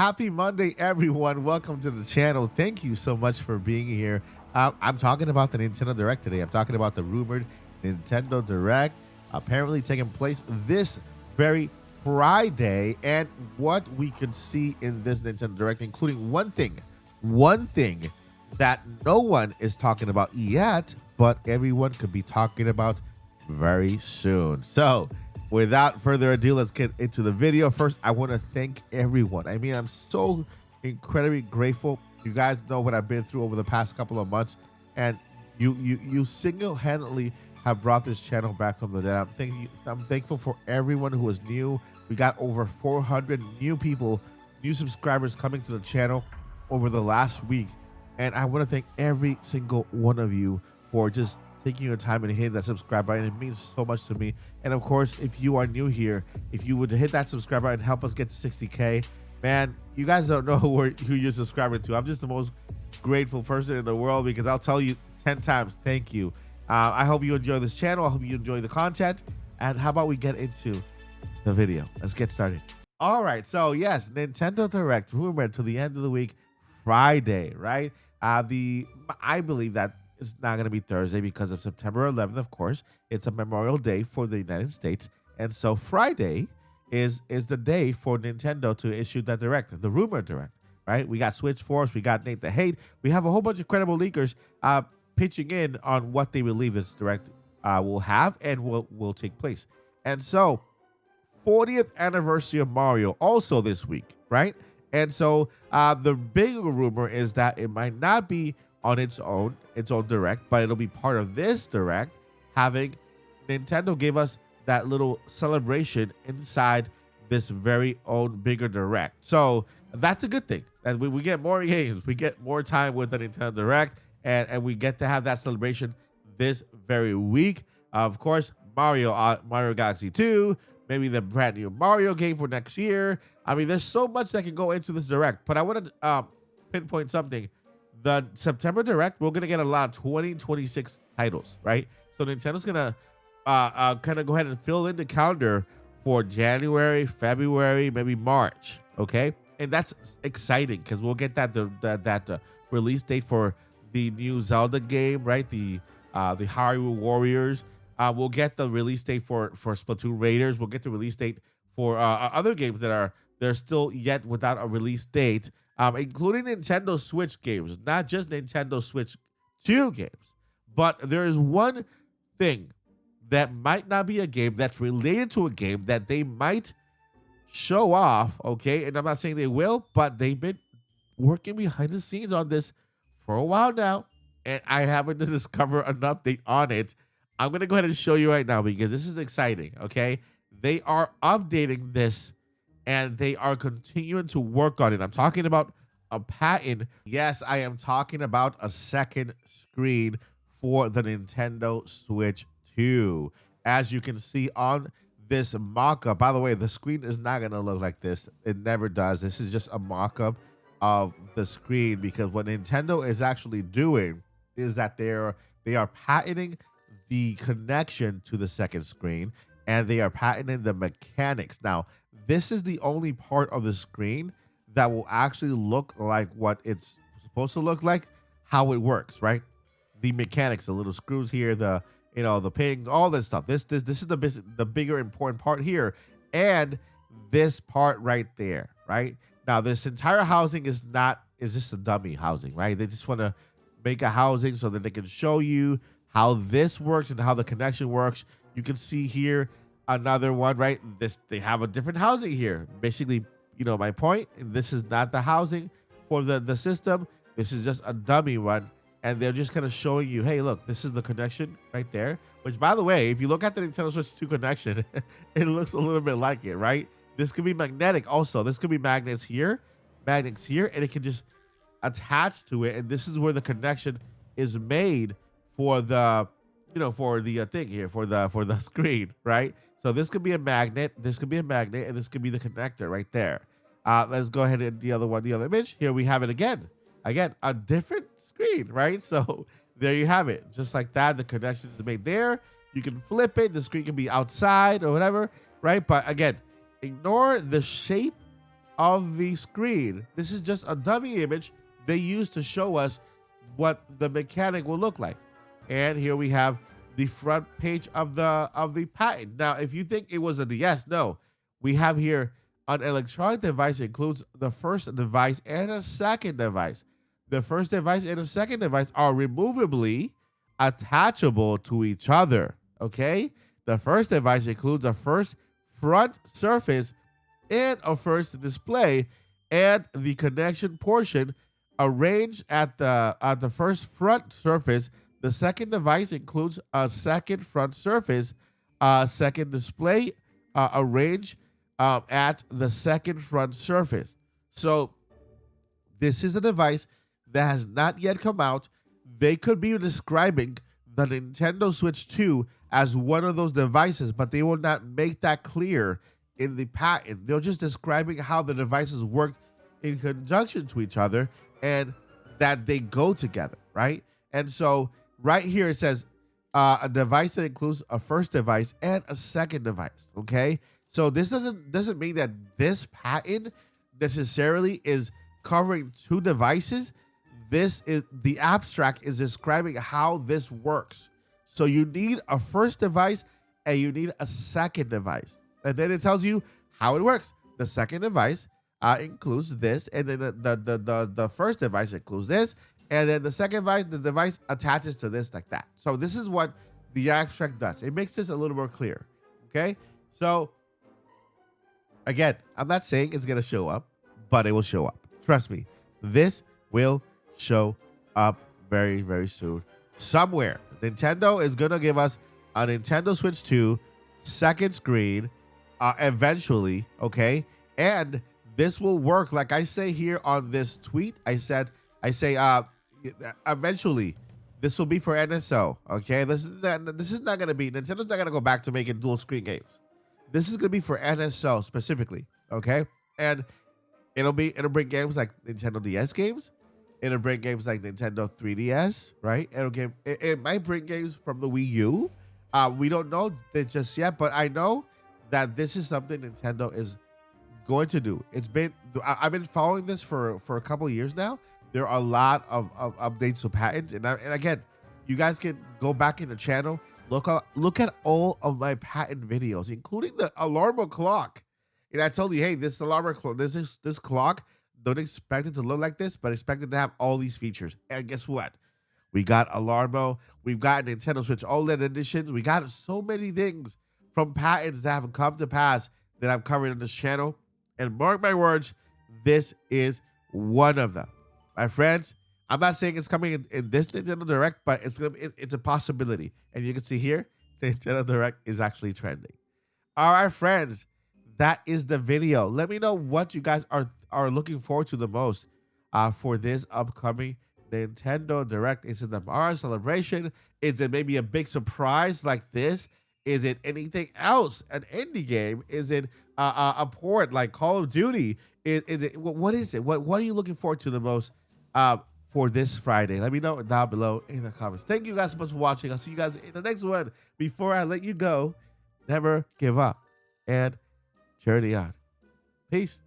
Happy Monday, everyone. Welcome to the channel. Thank you so much for being here. I'm talking about the Nintendo Direct today. I'm talking about the rumored Nintendo Direct apparently taking place this very Friday, and what we could see in this Nintendo Direct, including one thing that no one is talking about yet, but everyone could be talking about very soon. So without further ado, let's get into the video. First, I want to thank everyone. I mean, I'm so incredibly grateful. You guys know what I've been through over the past couple of months, and you single-handedly have brought this channel back from the dead. I'm thankful for everyone who is new. We got over 400 new people, new subscribers coming to the channel over the last week, and I want to thank every single one of you for just taking your time and hitting that subscribe button. It means so much to me. And of course, if you are new here, if you would hit that subscribe button and help us get to 60K, man, you guys don't know who you're subscribing to. I'm just the most grateful person in the world, because I'll tell you 10 times thank you. I hope you enjoy this channel. I hope you enjoy the content. And how about we get into the video? Let's get started. All right. So yes, Nintendo Direct rumored to the end of the week, Friday, right? I believe that it's not going to be Thursday because of September 11th, of course. It's a Memorial Day for the United States. And so Friday is the day for Nintendo to issue that Direct, the rumor Direct, right? We got Switch Force, we got Nate the Hate. We have a whole bunch of credible leakers pitching in on what they believe this Direct will have and will take place. And so 40th anniversary of Mario also this week, right? And so the bigger rumor is that it might not be on its own Direct, but it'll be part of this Direct, having Nintendo give us that little celebration inside this very own bigger Direct. So that's a good thing. And we get more games, we get more time with the Nintendo Direct, and we get to have that celebration this very week. Of course, Mario Galaxy 2, maybe the brand new Mario game for next year. I mean, there's so much that can go into this Direct, but I want to pinpoint something. The September Direct, we're going to get a lot of 2026 titles, right? So Nintendo's going to kind of go ahead and fill in the calendar for January, February, maybe March, okay? And that's exciting because we'll get that release date for the new Zelda game, right? The Hyrule Warriors. We'll get the release date for Splatoon Raiders. We'll get the release date for other games that they're still yet without a release date, including Nintendo Switch games, not just Nintendo Switch 2 games. But there is one thing that might not be a game that's related to a game that they might show off, okay? And I'm not saying they will, but they've been working behind the scenes on this for a while now, and I haven't discovered an update on it. I'm going to go ahead and show you right now because this is exciting, okay? They are updating this, and they are continuing to work on it. I'm talking about a patent. Yes, I am talking about a second screen for the Nintendo Switch 2. As you can see on this mock-up, by the way, the screen is not going to look like this. It never does. This is just a mock-up of the screen, because what Nintendo is actually doing is that they are patenting the connection to the second screen, and they are patenting the mechanics. Now, this is the only part of the screen that will actually look like what it's supposed to look like, how it works, right? The mechanics, the little screws here, the pins, all this stuff. This is the bigger important part here, and this part right there, right? Now, this entire housing is just a dummy housing, right? They just want to make a housing so that they can show you how this works and how the connection works. You can see here another one, right? They have a different housing here. Basically, my point, and this is not the housing for the system. This is just a dummy one. And they're just kind of showing you, hey, look, this is the connection right there. Which, by the way, if you look at the Nintendo Switch 2 connection, it looks a little bit like it, right? This could be magnetic also. This could be magnets here, and it can just attach to it. And this is where the connection is made for the, thing here, for the screen, right? So this could be a magnet, this could be a magnet, and this could be the connector right there. Let's go ahead and the other image. Here we have it again. Again, a different screen, right? So there you have it. Just like that, the connection is made there. You can flip it. The screen can be outside or whatever, right? But again, ignore the shape of the screen. This is just a dummy image they used to show us what the mechanic will look like. And here we have the front page of the patent. Now, if you think it was a DS, no. We have here an electronic device includes the first device and a second device. The first device and the second device are removably attachable to each other, okay? The first device includes a first front surface and a first display, and the connection portion arranged at the first front surface. The second device includes a second front surface, second display arranged at the second front surface. So this is a device that has not yet come out. They could be describing the Nintendo Switch 2 as one of those devices, but they will not make that clear in the patent. They're just describing how the devices work in conjunction to each other and that they go together, right? And so right here it says a device that includes a first device and a second device, okay? So this doesn't mean that this patent necessarily is covering two devices. This is the abstract is describing how this works. So you need a first device and you need a second device. And then it tells you how it works. The second device includes this, and then the first device includes this, and then the second device, the device attaches to this like that. So this is what the abstract does. It makes this a little more clear, okay? So again, I'm not saying it's going to show up, but it will show up. Trust me, this will show up very, very soon. Somewhere, Nintendo is going to give us a Nintendo Switch 2 second screen eventually, okay? And this will work, like I say here on this tweet. I say eventually this will be for NSO, okay? This is not going to be, Nintendo's not going to go back to making dual screen games. This is going to be for NSO specifically, okay? And it'll bring games like Nintendo DS games. It'll bring games like Nintendo 3DS, right? It might bring games from the Wii U. We don't know that just yet, but I know that this is something Nintendo is going to do. I've been following this for a couple of years now. There are a lot of updates to patents, and again, you guys can go back in the channel, look at all of my patent videos, including the alarm clock. And I told you, hey, this alarm clock, this clock, don't expect it to look like this, but expect it to have all these features. And guess what? We got Alarmo. We've got Nintendo Switch OLED editions. We got so many things from patents that have come to pass that I've covered on this channel. And mark my words, this is one of them. My friends, I'm not saying it's coming in this Nintendo Direct, but it's a possibility. And you can see here, Nintendo Direct is actually trending. All right, friends, that is the video. Let me know what you guys are looking forward to the most for this upcoming Nintendo Direct. Is it the Mario Celebration? Is it maybe a big surprise like this? Is it anything else? An indie game? Is it a port like Call of Duty? Is it what is it? What are you looking forward to the most for this Friday? Let me know down below in the comments. Thank you guys so much for watching. I'll see you guys in the next one. Before I let you go, never give up and journey on. Peace.